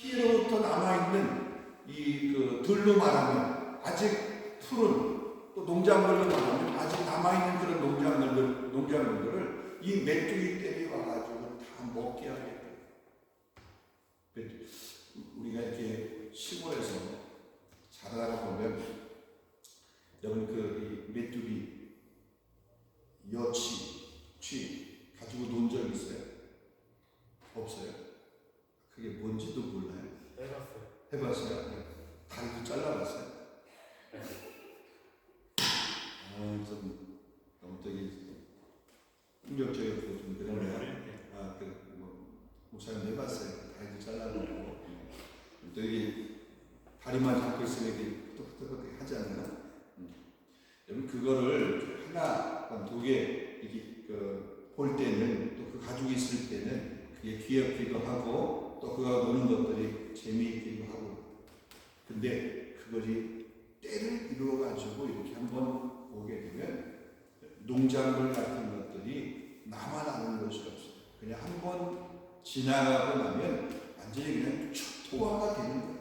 피로부터 남아있는 이 들로 말하면 아직 푸른, 또 농작물로 말하면 아직 남아있는 그런 농작물들을 이 메뚜기 떼리 와가지고 다 먹게 하겠다. 우리가 이렇게 시골에서 자라다 보면 여러분 이 메뚜기 여치, 취 가지고 논 적 있어요? 없어요? 그게 뭔지도 몰라요? 해봤어요? 네. 다리도 잘라봤어요? 좀 너무 되게 폭력적이고 좀 그러네요. 목사님 해봤어요. 다리도 잘라놓고 또 이게 다리만 잡고 있으면 이렇게 끄덕끄덕 하지 않나요? 여러분 그거를 하나, 두 개 이렇게 볼 때는 또 그 가지고 있을 때는 그게 귀엽기도 하고 또 그가 노는 것들이 재미있기도 하고, 근데 그것이 때를 이루어가지고 이렇게 한번 보게 되면 농작물 같은 것들이 남아나는 것이 없어요. 그냥 한번 지나가고 나면 완전히 그냥 초토화가 되는 거예요.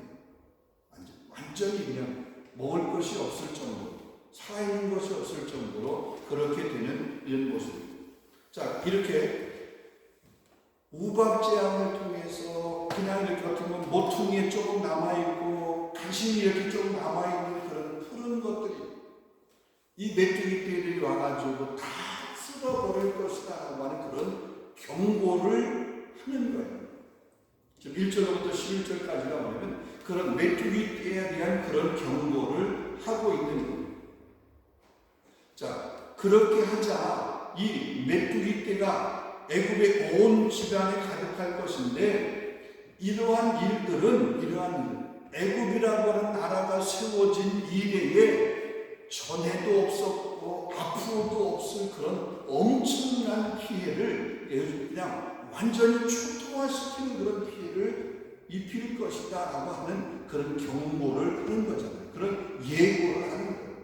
완전히 그냥 먹을 것이 없을 정도로, 살아있는 것이 없을 정도로 그렇게 되는 이런 모습입니다. 자, 이렇게 우박재앙을 통해서 그냥 이렇게 어떻게 보면 모퉁이에 조금 남아있고 간신히 이렇게 조금 남아있는 그런 푸른 것들이 이 메뚜기 떼들이 와가지고 다 쓸어버릴 것이다 라고 하는 그런 경고를 하는 거예요. 지금 1절부터 11절까지가 뭐냐면 그런 메뚜기 떼에 대한 그런 경고를 하고 있는 거예요. 자, 그렇게 하자 이 메뚜기 떼가 애굽의 온 지방에 가득할 것인데, 이러한 애굽이라고 하는 나라가 세워진 이래에 전에도 없었고 앞으로도 없을 그런 엄청난 피해를 그냥 완전히 초토화시키는 그런 피해를 입힐 것이다 라고 하는 그런 경고를 하는 거잖아요. 그런 예고를 하는 거예요.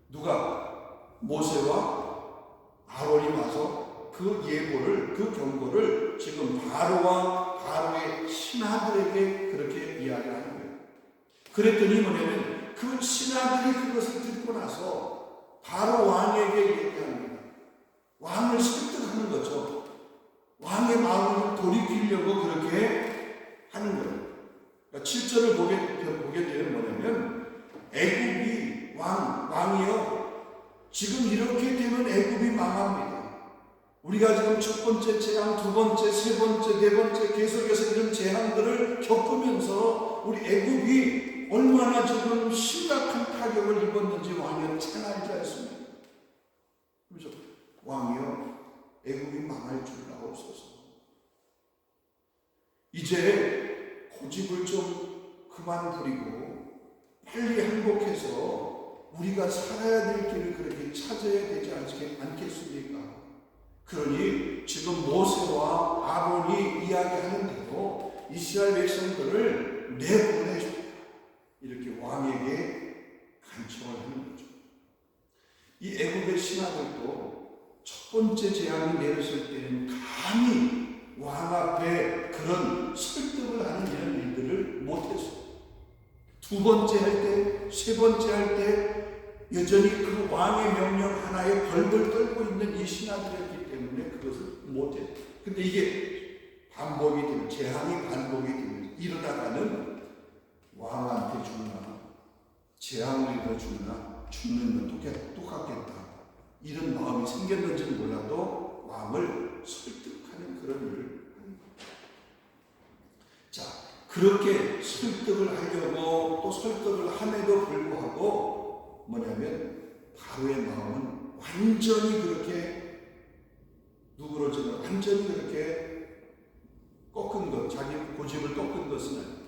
누가? 모세와 아론이 와서 그 예고를, 그 경고를 지금 바로와 바로의 신하들에게 그렇게 이야기하는 거예요. 그랬더니 뭐냐면 그 신하들이 그것을 듣고 나서 바로 왕에게 얘기합니다. 왕을 설득하는 거죠. 왕의 마음을 돌이키려고 그렇게 하는 거예요. 그러니까 7절을 보게 되면 뭐냐면 애굽이 왕이요, 지금 이렇게 되면 애굽이 망합니다. 우리가 지금 첫 번째 재앙, 두 번째, 세 번째, 네 번째 계속해서 이런 재앙들을 겪으면서 우리 애굽이 얼마나 지금 심각한 타격을 입었는지 왕이 잘 알지 않습니까? 그래서 왕이요, 애굽이 망할 줄 아옵소서. 이제 고집을 좀 그만 부리고 빨리 항복해서 우리가 살아야 될 길을 그렇게 찾아야 되지 않겠습니까? 그러니 지금 모세와 아론이 이야기하는 대로 이스라엘 백성들을 내보내주라, 이렇게 왕에게 간청을 하는 거죠. 이 애굽의 신하들도 첫 번째 재앙이 내렸을 때는 감히 왕 앞에 그런 설득을 하는 이런 일들을 못했어요. 두 번째 할 때, 세 번째 할 때 여전히 그 왕의 명령 하나에 벌벌 떨고 있는 이 신하들이었기 때문에 그것을 못했어요. 근데 이게 반복이 되면, 재앙이 반복이 되면 이러다가는 왕한테 죽나, 재앙을 입어 죽나, 죽는 건 똑같겠다, 이런 마음이 생겼는지는 몰라도 왕을 설득하는 그런 일을 하는 거예요. 자, 그렇게 설득을 하려고 또 설득을 함에도 불구하고 뭐냐면 바로의 마음은 완전히 그렇게 누그러지는, 완전히 그렇게 꺾은 것, 자기 고집을 꺾은 것은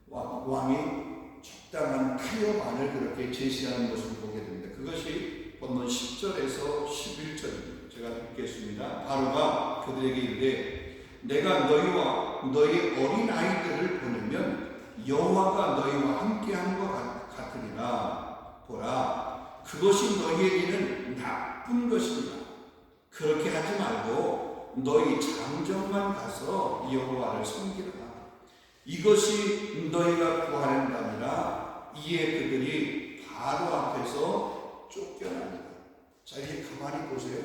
왕이 적당한 타협안을 그렇게 제시하는 것을 보게 됩니다. 그것이 본문 10절에서 11절입니다. 제가 읽겠습니다. 바로가 그들에게 이르되 내가 너희와 너희 어린 아이들을 보내면 여호와가 너희와 함께한 것 같으리라. 보라, 그것이 너희에게는 나쁜 것입니다. 그렇게 하지 말고 너희 장정만 가서 여호와를 섬기라. 이것이 너희가 구하는 답이라. 이에 그들이 바로 앞에서 쫓겨납니다. 자, 이제 가만히 보세요.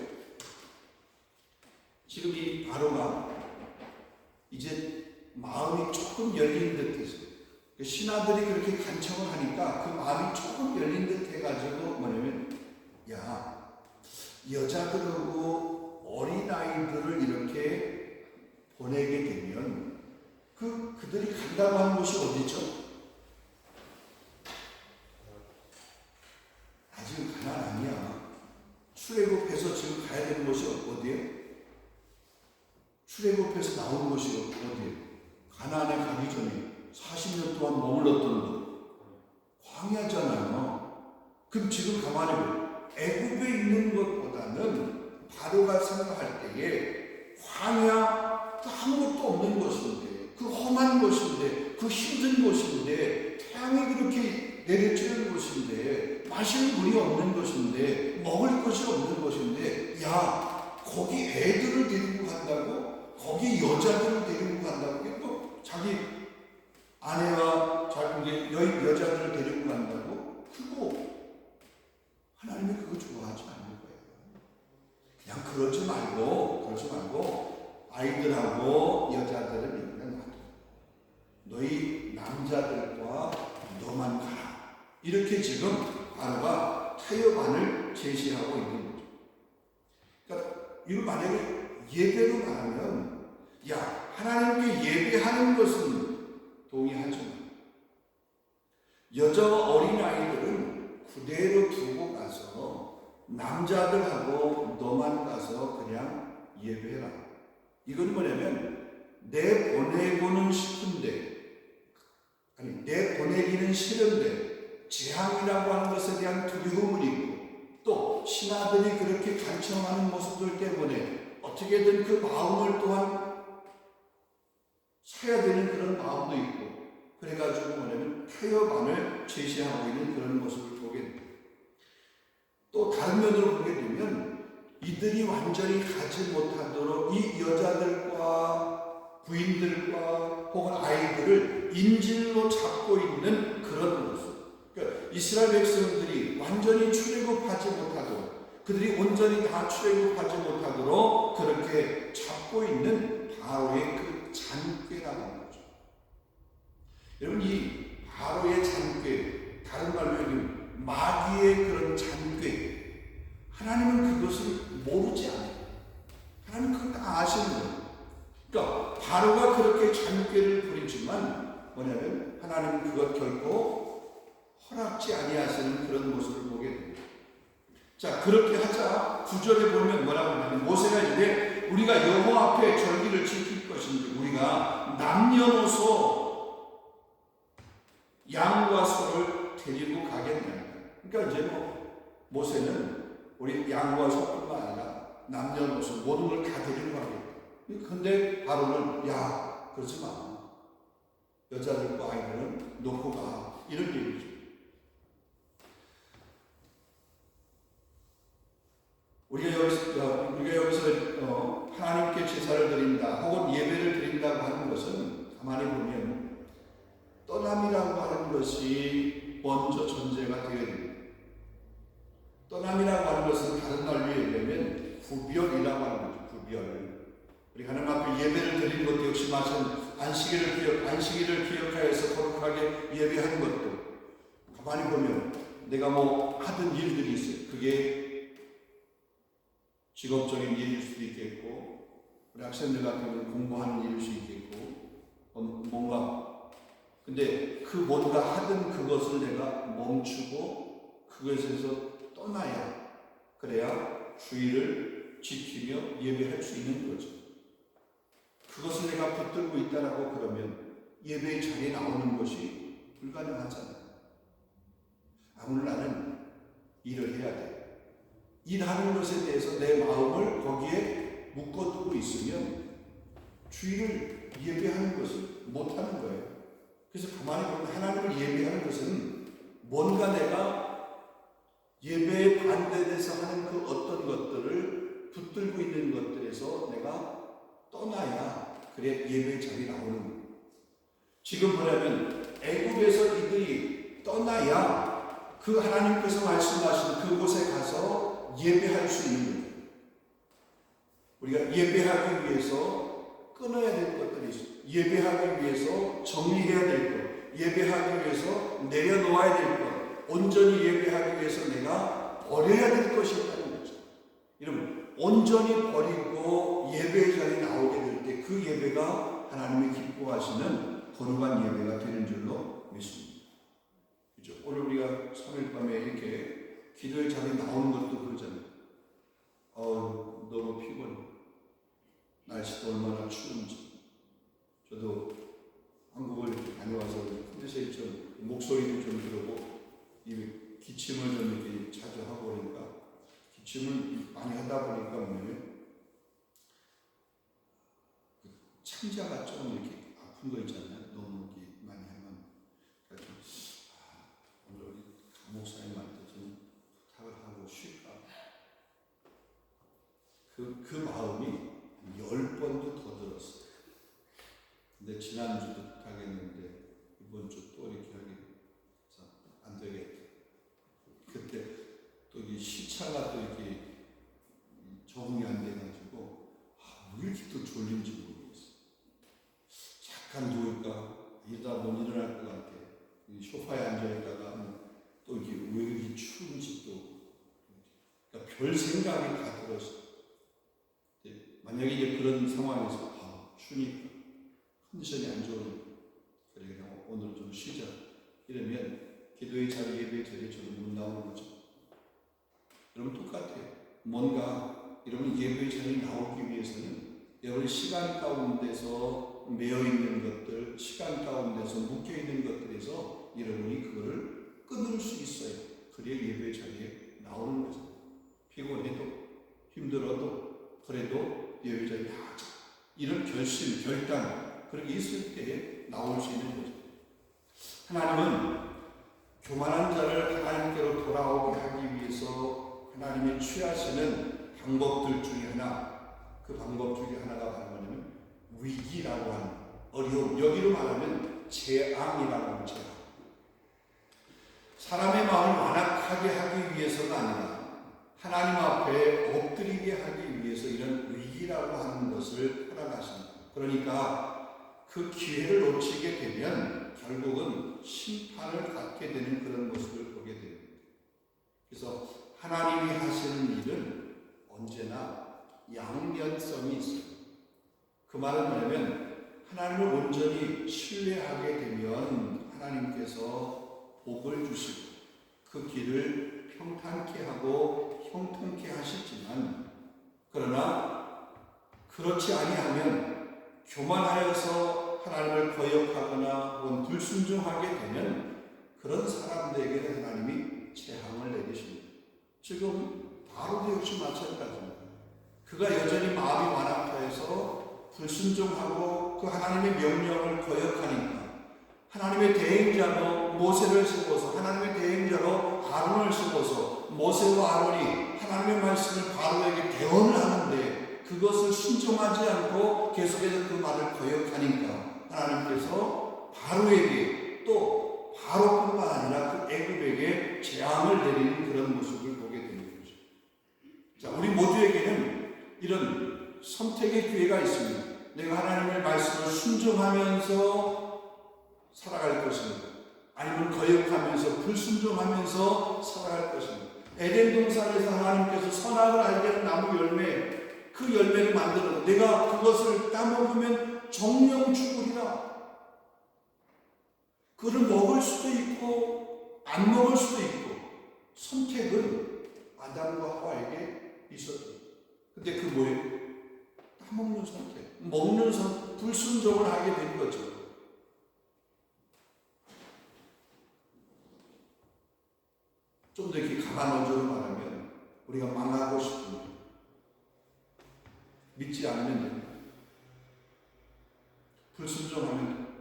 지금 이 바로가 이제 마음이 조금 열린 듯해서 신하들이 그렇게 간청을 하니까 그 마음이 조금 열린 듯 해가지고 뭐냐면, 야, 여자들하고 어린아이들을 이렇게 보내게 되면 그들이 간다고 하는 곳이 어디죠? 아직은 가나안 아니야. 출애굽해서 지금 가야 되는 곳이 어디예요? 출애굽해서 나온 곳이 어디예요? 가나안에 가기 전에 40년 동안 머물렀던 곳, 광야잖아요. 그럼 지금 가만히 보세요. 애굽에 있는 것보다는 바로가 생각할 때에 광야, 아무것도 없는 곳인데, 그 험한 곳인데, 그 힘든 곳인데, 태양이 그렇게 내리쬐는 곳인데, 마실 물이 없는 곳인데, 먹을 것이 없는 곳인데, 야, 거기 애들을 데리고 간다고? 거기 여자들을 데리고 간다고? 또 자기 아내와 자기 여자들을 데리고 간다고? 그거 하나님이 그거 좋아하지 않는 거예요. 그냥 그러지 말고 아이들하고 여자들은 그냥 놔둬. 너희 남자들과 너만 가라. 이렇게 지금 바로가 타협안을 제시하고 있는 거죠. 그러니까 이거 만약에 예배로 말하면, 야, 하나님께 예배하는 것은 동의하지만 여자와 어린아이들은 그대로 두고 가서 남자들하고 너만 가서 그냥 예배해라. 이건 뭐냐면, 내보내고는 싶은데, 아니 내보내기는 싫은데 재앙이라고 하는 것에 대한 두려움을 있고, 또 신하들이 그렇게 간청하는 모습들 때문에 어떻게든 그 마음을 또한 사야 되는 그런 마음도 있고, 그래가지고 뭐냐면 타협안을 제시하고 있는 그런 모습을 보게 됩니다. 또 다른 면으로 보게 되면 이들이 완전히 가지 못하도록 이 여자들과 부인들과 혹은 아이들을 인질로 잡고 있는 그런 모습. 그러니까 이스라엘 백성들이 완전히 출애굽하지 못하도록, 그들이 온전히 다 출애굽하지 못하도록 그렇게 잡고 있는 바로의 그 잔꾀라고 하는 거죠. 여러분, 이 바로의 잔꾀, 다른 말로 마귀의 그런 잔꾀, 하나님은 그것을 모르지 않아요. 하나님은 그걸 다 아시는 거예요. 그러니까 바로가 그렇게 잔꾀를 부리지만 뭐냐면 하나님은 그것 결코 허락지 아니하시는 그런 모습을 보게 됩니다. 자, 그렇게 하자 9절에 보면 뭐라고 하냐면, 모세가 이제 우리가 여호와 앞에 절기를 지킬 것인지 우리가 남녀노소 양과 소를 데리고 가겠냐. 그러니까 이제 모세는 우리 양과 소뿐만 아니라 남녀노소 모든 걸 다 데리고 가겠다. 근데 바로는, 야, 그러지 마. 여자들과 아이들은 놓고 가. 이런 얘기죠. 우리가 여기서 하나님께 제사를 드린다 혹은 예배를 드린다고 하는 것은 가만히 보면 떠남이라고 하는 것이 먼저 전제가 되어야 됩니다. 떠남이라고 하는 것은 다른 말로 얘기하면 구별이라고 하는 거죠. 구별. 우리 하나님 앞에 예배를 드리는 것도 역시 마찬가지로 안식일을 기억하여서 거룩하게 예배하는 것도, 가만히 보면 내가 하던 일들이 있어요. 그게 직업적인 일일 수도 있겠고, 우리 학생들 같은 경우는 공부하는 일일 수 있겠고, 뭔가. 근데 그 뭔가 하던 그것을 내가 멈추고 그것에서 떠나야, 그래야 주의를 지키며 예배할 수 있는 거죠. 그것을 내가 붙들고 있다라고 그러면 예배의 자리에 나오는 것이 불가능하잖아요. 아무튼 나는 일을 해야 돼. 일하는 것에 대해서 내 마음을 거기에 묶어두고 있으면 주일을 예배하는 것을 못하는 거예요. 그래서 가만히 보면 하나님을 예배하는 것은 뭔가 내가 예배에 반대돼서 하는 그 어떤 것들을 붙들고 있는 것들에서 내가 떠나야 그래 예배의 자리에 나오는 거예요. 지금 뭐냐면 애굽에서 이들이 떠나야 그 하나님께서 말씀하신 그곳에 가서 예배할 수 있는 거예요. 우리가 예배하기 위해서 끊어야 될 것들이 있어요. 예배하기 위해서 정리해야 될 것, 예배하기 위해서 내려놓아야 될 것, 온전히 예배하기 위해서 내가 버려야 될 것이 있다는 거죠. 여러분, 온전히 버리고 예배의 자리에 나오게 될 때 그 예배가 하나님이 기뻐하시는 거룩한 예배가 되는 줄로 믿습니다. 그죠? 오늘 우리가 3일 밤에 이렇게 기도의 자리에 나오는 것도 그러잖아요. 너무 피곤해. 날씨도 얼마나 추운지. 저도 한국을 다녀와서 컨디션이 좀 목소리도 좀 들고 이 기침을 좀 이렇게 자주 하고 그러니까 기침을 많이 하다 보니까 뭐냐면 창자가 좀 이렇게 아픈 거 있잖아요. 너무 이렇게 많이 하면 그래서 오늘 강 목사님한테 좀 부탁을 하고 쉴까. 그 마음이 10번도 더 들었어요. 근데 지난주도 부탁했는데 이번 주 또 이렇게 하기로 안 되겠다. 그때 또 이 시차가 또 이렇게 적응이 안 돼가지고 왜 이렇게 또 졸린지 모르겠어요. 잠깐 누울까 이러다 보면 일어날 것 같아. 이 소파에 앉아있다가 또 이게 왜 이렇게 추운지 또 그러니까 별 생각이 다 들었어요. 만약에 이제 그런 상황에서 추우니까 컨디션이 안 좋으니까 그래 그냥 오늘 좀 쉬자 이러면 기도의 자리 예배의 자리에 저는 못 나오는 거죠. 여러분 똑같아요. 뭔가 여러분 예배의 자리에 나오기 위해서는 여러분 시간 가운데서 매여 있는 것들, 시간 가운데서 묶여 있는 것들에서 여러분이 그거를 끊을 수 있어요. 그래야 예배의 자리에 나오는 거죠. 피곤해도 힘들어도 그래도 예배 자리에 나가자. 이런 결심, 결단 그렇게 있을 때에 나올 수 있는 거죠. 하나님은 교만한 자를 하나님께로 돌아오게 하기 위해서 하나님이 취하시는 방법들 중에 하나, 그 방법 중에 하나가 바로 뭐냐면 위기라고 하는 어려움, 여기로 말하면 재앙이라고 하는 재앙. 사람의 마음을 완악하게 하기 위해서가 아니라 하나님 앞에 엎드리게 하기 위해서 이런 위기라고 하는 것을 허락하십니다. 그러니까 그 기회를 놓치게 되면 결국은 심판을 갖게 되는 그런 모습을 보게 됩니다. 그래서 하나님이 하시는 일은 언제나 양면성이 있어요. 그 말은 뭐냐면 하나님을 온전히 신뢰하게 되면 하나님께서 복을 주시고 그 길을 평탄케 하고 형통케 하시지만 그러나 그렇지 아니하면 교만하여서 하나님을 거역하거나 혹은 불순종하게 되면 그런 사람들에게는 하나님이 재앙을 내리십니다. 지금 바로도 역시 마찬가지입니다. 그가 여전히 마음이 완악하여서 불순종하고 그 하나님의 명령을 거역하니까 하나님의 대행자로 모세를 세워서 하나님의 대행자로 아론을 세워서 모세와 아론이 하나님의 말씀을 바로에게 대언을 하는데 그것을 순종하지 않고 계속해서 그 말을 거역하니까 하나님께서 바로에게 또 바로뿐만 아니라 그 애굽에게 재앙을 내리는 그런 모습을 보게 되는 거죠. 자, 우리 모두에게는 이런 선택의 기회가 있습니다. 내가 하나님의 말씀을 순종하면서 살아갈 것입니다. 아니면 거역하면서 불순종하면서 살아갈 것입니다. 에덴 동산에서 하나님께서 선악을 알게 하는 나무 열매 그 열매를 만들어 내가 그것을 따먹으면 정령 죽으리라. 그를 먹을 수도 있고 안 먹을 수도 있고 선택은 아담과 하와에게 있었죠. 근데 그 뭐예요? 따먹는 선택, 먹는 선택, 불순종을 하게 된 거죠. 좀 더 이렇게 강한 어조로 말하면 우리가 망하고 싶습니다. 믿지 않으면 됩니다. 불순종하면 됩니다.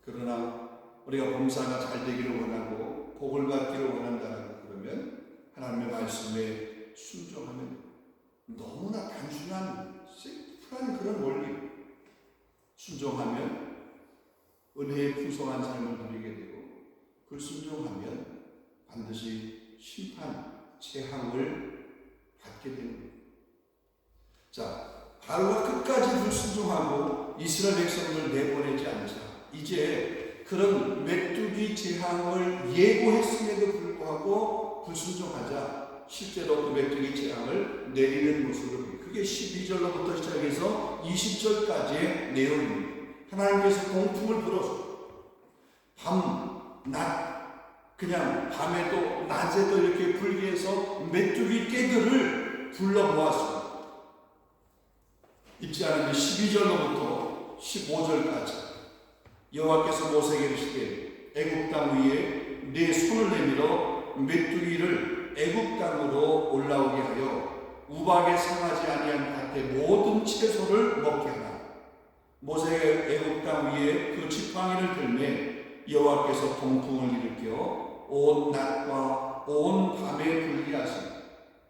그러나 우리가 봉사가 잘 되기를 원하고 복을 받기를 원한다고 그러면 하나님의 말씀에 순종하면 너무나 단순한 심플한 그런 원리 순종하면 은혜의 풍성한 삶을 누리게 되고 불순종하면 반드시 심판, 재앙을 받게 되는 거예요. 자, 바로가 끝까지 불순종하고 이스라엘 백성을 내보내지 않자 이제 그런 메뚜기 재앙을 예고했음에도 불구하고 불순종하자 실제로 그 메뚜기 재앙을 내리는 모습을 보여요. 그게 12절로부터 시작해서 20절까지의 내용입니다. 하나님께서 동풍을 불어서 밤, 낮, 그냥 밤에도 낮에도 이렇게 불게 해서 메뚜기 떼들을 불러모았습니다. 잊지 않으면 12절로부터 15절까지 여호와께서 모세에게 이르시되 애굽 땅 위에 내 손을 내밀어 메뚜기를 애굽 땅으로 올라오게 하여 우박에 상하지 아니한 밭의 모든 채소를 먹게 하라. 모세가 애굽 땅 위에 그 지팡이를 들매 여호와께서 동풍을 일으켜 온 낮과 온 밤에 불게 하시니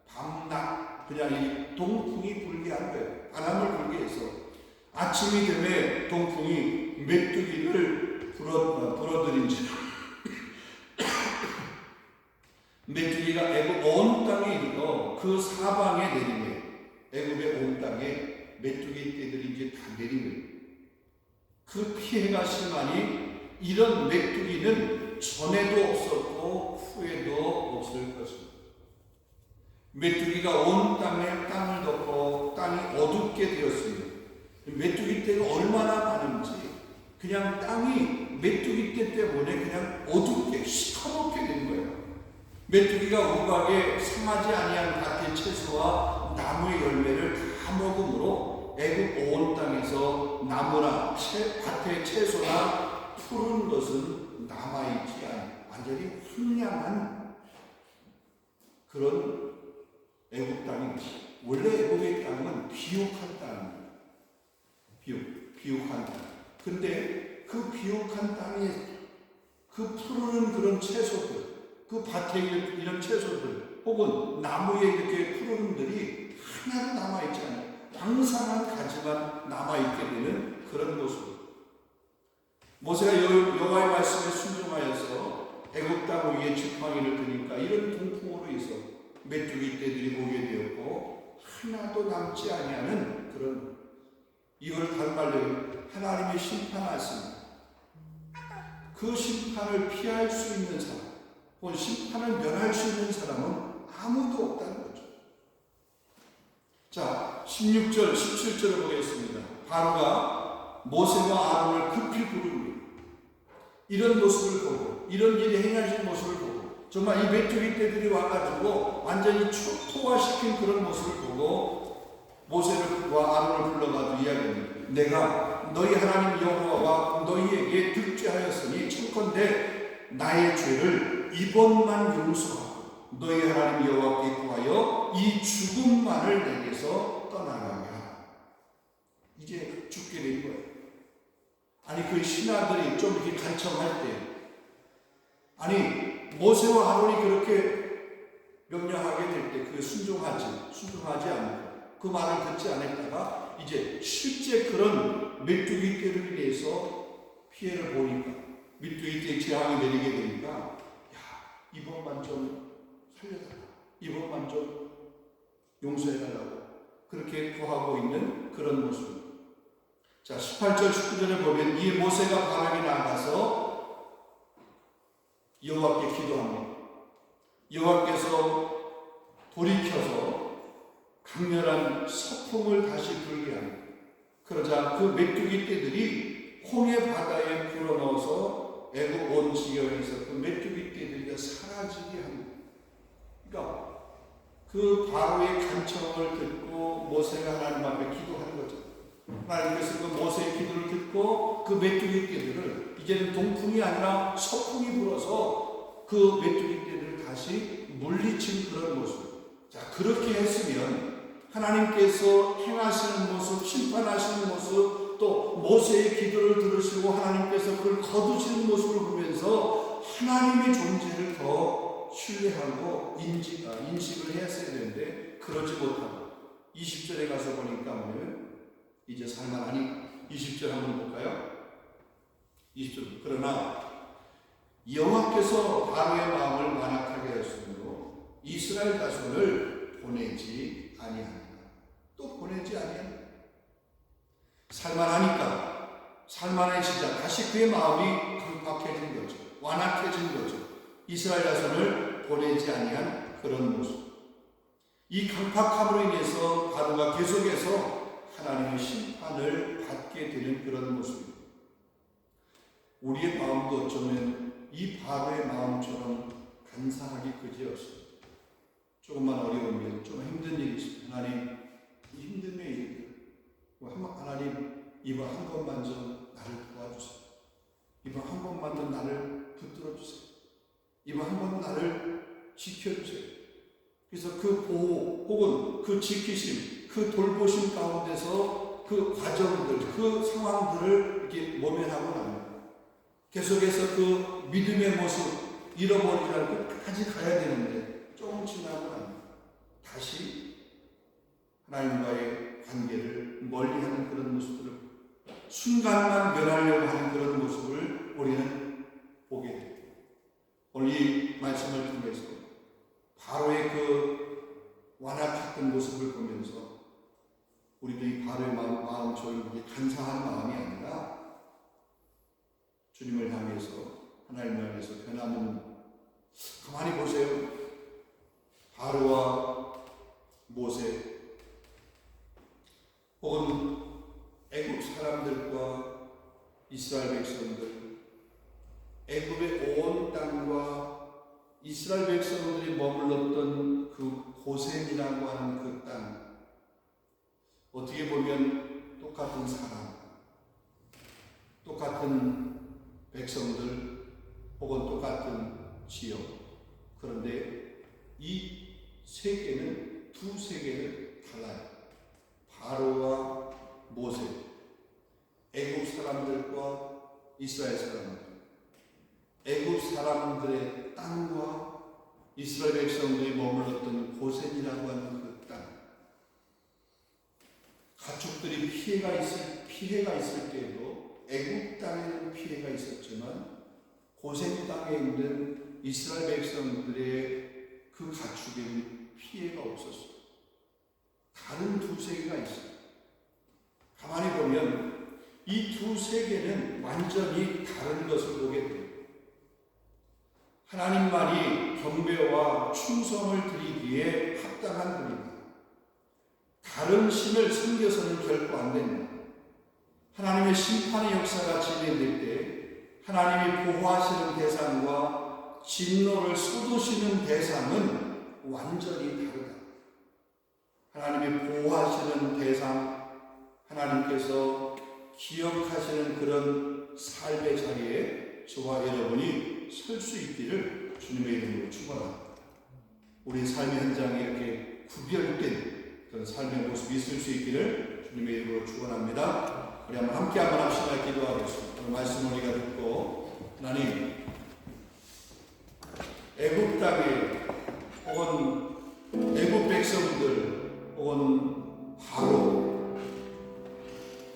밤낮 그냥 이 동풍이 불게 한 거예요. 바람을 불게 해서 아침이 되매 동풍이 메뚜기를 불어들인지라 메뚜기가 애굽 온 땅에 이르러 그 사방에 내리매 애굽의 온 땅에 메뚜기 떼들이 이제 다 내리는 그 피해가 심하니 이런 메뚜기는 전에도 없었고 후에도 없을 것입니다. 메뚜기가 온 땅에 땅을 덮고 땅이 어둡게 되었습니다. 메뚜기 떼가 얼마나 많은지 그냥 땅이 메뚜기 떼 때문에 그냥 어둡게 시커멓게 된 거예요. 메뚜기가 우박에 상하지 아니한 밭의 채소와 나무의 열매를 다 먹음으로 애굽 온 땅에서 나무나 밭의 채소나 푸른 것은 남아있지 않아 완전히 황량한 그런 애굽 땅입니다. 원래 애굽의 땅은 비옥한 땅입니다. 비옥한 땅. 근데 그 비옥한 땅에 그 푸르는 그런 채소들, 그 밭에 이런 채소들, 혹은 나무에 이렇게 푸르는들이 하나도 남아있지 않아요. 왕성한 가지만 남아있게 되는 그런 모습. 모세가 여호와의 말씀에 순종하여서 애굽 땅 위에 지팡이를 드니까 이런 동풍으로 해서 메뚜기 떼들이 오게 되었고 하나도 남지 아니하는 그런 이걸 다른 말로 하나님의 심판하십니다. 그 심판을 피할 수 있는 사람, 혹은 심판을 면할 수 있는 사람은 아무도 없다는 거죠. 자, 16절, 17절을 보겠습니다. 바로가 모세와 아론을 급히 부릅니다. 이런 모습을 보고, 이런 일이 행하신 모습을 보고, 정말 이 메뚜기 떼들이 와가지고 완전히 초토화시킨 그런 모습을 보고 모세와 아론을 불러가지고 이야기합니다. 내가 너희 하나님 여호와와 너희에게 득죄하였으니 청컨대 나의 죄를 이번만 용서하고 너희 하나님 여호와께 구하여 이 죽음만을 내게서 떠나가게 하라. 이제 죽게 된 거예요. 아니 그 신하들이 좀 이렇게 간청할 때 아니 모세와 아론이 그렇게 명령하게 될 때 그게 순종하지 않고 그 말을 듣지 않았다가 이제 실제 그런 메뚜기 떼를 인해서 피해를 보니까 메뚜기 떼 재앙이 내리게 되니까 야 이번만 좀 살려달라, 이번만 좀 용서해달라고 그렇게 구하고 있는 그런 모습. 자 18절 19절에 보면 이 모세가 바로에게 나가서 여호와께 기도합니다. 여호와께서 돌이켜서 강렬한 서풍을 다시 불게 합니다. 그러자 그 메뚜기 떼들이 홍해 바다에 불어넣어서 애굽 온 지역에서 그 메뚜기 떼들이 사라지게 합니다. 그러니까 그 바로의 간청을 듣고 모세가 하나님 앞에 기도하는 거죠. 하나님께서 그 모세의 기도를 듣고 그 메뚜기 떼들을 이제는 동풍이 아니라 서풍이 불어서 그 메뚜기 떼들을 다시 물리친 그런 모습. 자, 그렇게 했으면 하나님께서 행하시는 모습, 심판하시는 모습, 또 모세의 기도를 들으시고 하나님께서 그걸 거두시는 모습을 보면서 하나님의 존재를 더 신뢰하고 인식을 했어야 되는데 그러지 못하고 20절에 가서 보니까 뭐냐면 이제 살만하니 20절 한번 볼까요? 20절. 그러나 여호와께서 바로의 마음을 완악하게 하였으므로 이스라엘 자손을 보내지 아니하니라. 또 보내지 아니하니라. 살만해지자 다시 그의 마음이 강팍해진 거죠. 완악해진 거죠. 이스라엘 자손을 보내지 아니한 그런 모습. 이 강팍함으로 인해서 바로가 계속해서 하나님의 심판을 받게 되는 그런 모습입니다. 우리의 마음도 어쩌면 이 바로의 마음처럼 간사하기 그지없습니다. 조금만 어려우면, 좀 힘든 일이 있으면 하나님, 이 힘든 일들 하나님 이번 한 번만 좀 나를 도와주세요. 이번 한 번만 좀 나를 붙들어 주세요. 이번 한 번 나를 지켜주세요. 그래서 그 보호 혹은 그 지키심, 그 돌보심 가운데서 그 과정들, 그 상황들을 이렇게 모면하고 나면 계속해서 그 믿음의 모습 잃어버리지 않고 끝까지 가야 되는데 조금 지나고 나면 다시 하나님과의 관계를 멀리하는 그런 모습들을 순간만 면하려고 하는 그런 모습을 우리는 보게 됩니다. 오늘 이 말씀을 통해서 바로의 그 완악했던 모습을 보면서 우리도 이 바로의 마음처럼 간사한 마음이 아니라 주님을 향해서, 하나님을 향해서 변함없는, 가만히 보세요. 바로와 모세 혹은 애굽 사람들과 이스라엘 백성들, 애굽의 온 땅과 이스라엘 백성들이 머물렀던 그 고센이라고 하는 그 땅, 어떻게 보면 똑같은 사람, 똑같은 백성들 혹은 똑같은 지역, 그런데 이 세계는, 두 세계는 달라요. 바로와 모세, 애굽 사람들과 이스라엘 사람들, 애굽 사람들의 땅과 이스라엘 백성들이 머물렀던 고센이라고 하는 그 땅, 가축들이 피해가 있을 때에도 애굽 땅에는 피해가 있었지만 고센 땅에 있는 이스라엘 백성들의 그 가축에는 피해가 없었어요. 다른 두 세계가 있어요. 가만히 보면 이 두 세계는 완전히 다른 것을 보게 돼요. 하나님만이 경배와 충성을 드리기에 합당한 분입니다. 다른 신을 섬겨서는 결코 안 됩니다. 하나님의 심판의 역사가 진행될 때 하나님이 보호하시는 대상과 진노를 쏟으시는 대상은 완전히 다르다. 하나님이 보호하시는 대상, 하나님께서 기억하시는 그런 삶의 자리에 저와 여러분이 설 수 있기를 주님의 이름으로 축원합니다. 우리 삶의 현장에 이렇게 구별된 그런 삶의 모습이 있을 수 있기를 주님의 이름으로 축원합니다. 우리 한번 함께 한번 합시다. 기도하겠습니다. 오늘 말씀 우리가 듣고, 하나님, 애굽 땅에 혹은 애굽 백성들 혹은 바로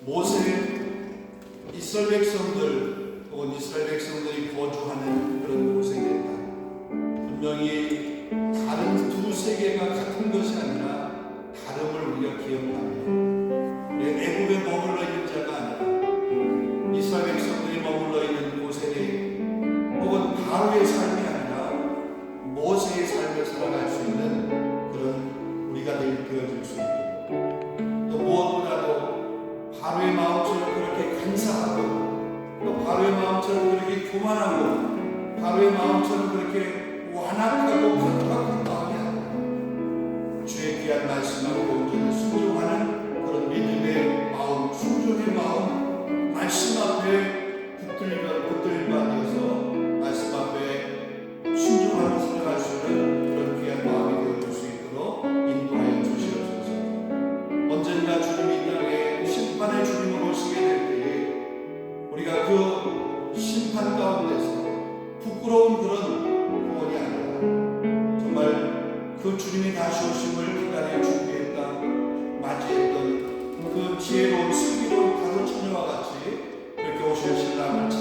모세, 이스라엘 백성들 혹은 이스라엘 백성들이 거주하는 그런 고생의 땅, 분명히 다른 두 세계가 같은 것이 아니라 다름을 우리가 기억하며, 애굽에 머물러 있는 자가 아니라 이스라엘 백성들이 머물러 있는 고생의 혹은 바로의 삶이 아니라 모세의 삶을 살아갈 수 있는 그런 우리가 되어질 수 있도록, 또 무엇보다도 바로의 마음처럼 그렇게 간사하고, 또 바로의 마음처럼 그렇게 교만하고, 바로의 마음처럼 그렇게 완악하고 강팍한 마음이 아니라 주의 귀한 말씀하고 온전히 순종하는 그런 믿음의 마음, 순종의 마음, 말씀 앞에 붙들림 받아서 말씀 앞에 순종하며 살아갈 수 있는 그런 귀한 마음이 되어줄 수 있도록 인도하여 주시옵소서. 언젠가 주님이 이 땅에 심판의 주님으로 오시게 될 때에 우리가 그 심판 가운데서 부끄러운 그런 구원이 아니라 정말 그 주님이 다시 오심을 기다려 준비했다, 맞이했던 그 지혜로운 슬기로운 다섯 처녀와 같이 그렇게 오실 신랑을 잘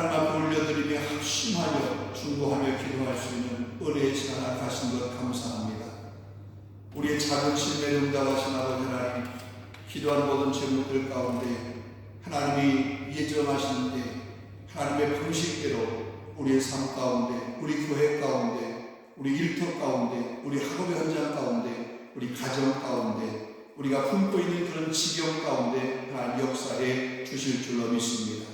하나님 앞에 올려드리며 합심하여 중보하며 기도할 수 있는 은혜의 시간 허락하신 것 감사합니다. 우리의 작은 실패에 응답하신 아버지 하나님, 기도한 모든 제목들 가운데 하나님이 예정하시는데 하나님의 방식대로 우리의 삶 가운데, 우리 교회 가운데, 우리 일터 가운데, 우리 학업의 현장 가운데, 우리 가정 가운데, 우리가 품고 있는 그런 지경 가운데 하나님 역사해 주실 줄로 믿습니다.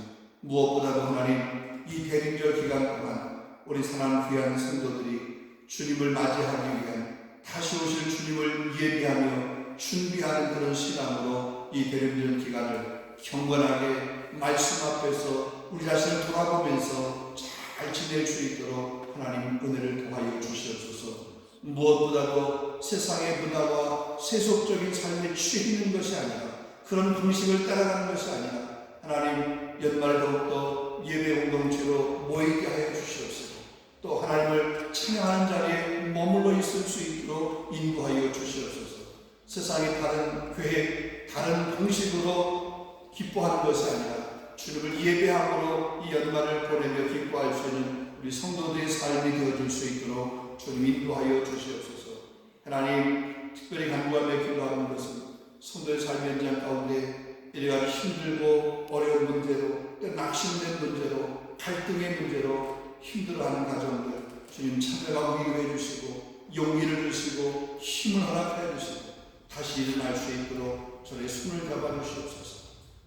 무엇보다도 하나님, 이 대림절 기간 동안 우리 사랑하는 귀한 성도들이 주님을 맞이하기 위한 다시 오실 주님을 예비하며 준비하는 그런 시간으로 이 대림절 기간을 경건하게 말씀 앞에서 우리 자신을 돌아보면서 잘 지낼 수 있도록 하나님 은혜를 도와여 주시옵소서. 무엇보다도 세상의 문화와 세속적인 삶에 취해 있는 것이 아니라, 그런 방식을 따라가는 것이 아니라 하나님 연말 더욱더 예배 공동체로 모이게 하여 주시옵소서. 또 하나님을 찬양하는 자리에 머물러 있을 수 있도록 인도하여 주시옵소서. 세상의 다른 계획, 다른 방식으로 기뻐하는 것이 아니라 주님을 예배함으로 이 연말을 보내며 기뻐할 수 있는 우리 성도들의 삶이 되어줄 수 있도록 주님 인도하여 주시옵소서. 하나님, 특별히 간구하며 기도하는 것은 성도의 삶의 현장 가운데 이래가 힘들고 어려운 문제로, 또 낙심된 문제로, 갈등의 문제로 힘들어하는 가정들 주님 참여가 위로해 주시고 용기를 주시고 힘을 허락해 주시고 다시 일어날 수 있도록 저의 손을 잡아 주시옵소서.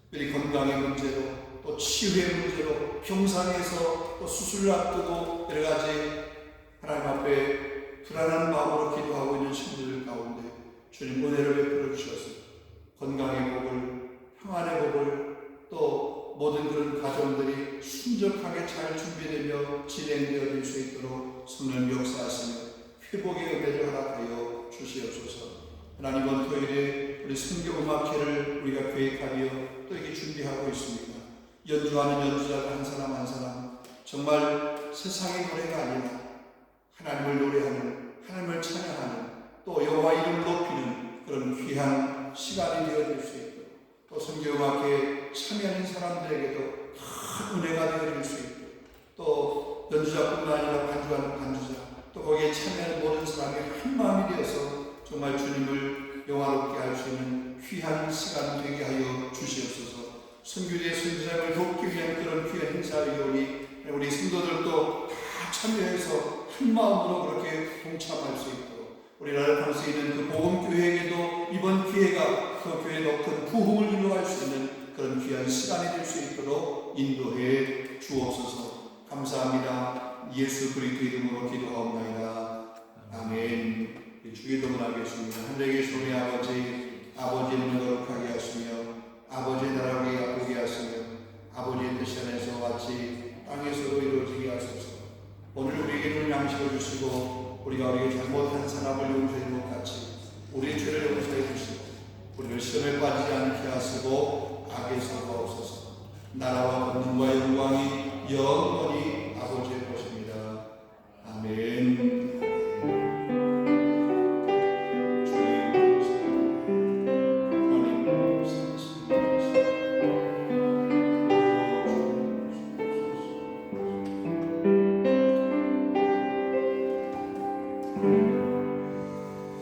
특별히 건강의 문제로, 또 치유의 문제로, 병상에서 또 수술을 앞두고 여러 가지 하나님 앞에 불안한 마음으로 기도하고 있는 신부들 가운데 주님 은혜를 베풀어 주셔서 건강의 복을, 평안의 복을, 또 모든 그런 가정들이 순적하게 잘 준비되며 진행되어질 수 있도록 손을 역사하시며 회복의 은혜를 허락하여 주시옵소서. 하나님, 이번 토요일에 우리 성경음악회를 우리가 계획하며 또 이렇게 준비하고 있습니다. 연주하는 연주자가 한 사람 한 사람 정말 세상의 노래가 아니라 하나님을 노래하는, 하나님을 찬양하는, 또 여호와 이름을 높이는 그런 귀한 시간이 되어질 수 있도록, 또 성경음악회에 참여하는 사람들에게도 큰 은혜가 되어질 수 있도록, 또 연주자뿐만 아니라 반주하는 반주자, 또 거기에 참여하는 모든 사람이 한 마음이 되어서 정말 주님을 영화롭게 할 수 있는 귀한 시간 되게 하여 주시옵소서. 선교의 선지자를 돕기 위한 그런 귀한 행사이오니 우리 성도들도 다 참여해서 한 마음으로 그렇게 동참할 수 있도록, 우리나라 방식에 있는 그 복음교회에게도 이번 기회가 그 교회에 더 큰 부흥을 이루어갈 수 있는 그런 귀한 시간이 될 수 있도록 인도해 주옵소서. 감사합니다. 예수 그리스도 이름으로 기도하옵나이다. 아멘. 주기도문 하겠습니다. 하늘에 계신 우리 아버지, 아버지는 거룩하게 하시며 아버지의 나라를 보게 하시며 아버지의 뜻 안에서 같이 땅에서도 이루어지게 하소서. 오늘 우리에게 좋은 양식을 주시고 우리가 우리에게 잘못한 사람을 용서하는 것 같이 우리의 죄를 용서해 주시고 우리를 시험에 빠지지 않게 하시고 악에서 구하옵소서. 나라와 권능과 영광이 영원히 아버지의 것입니다. 아멘.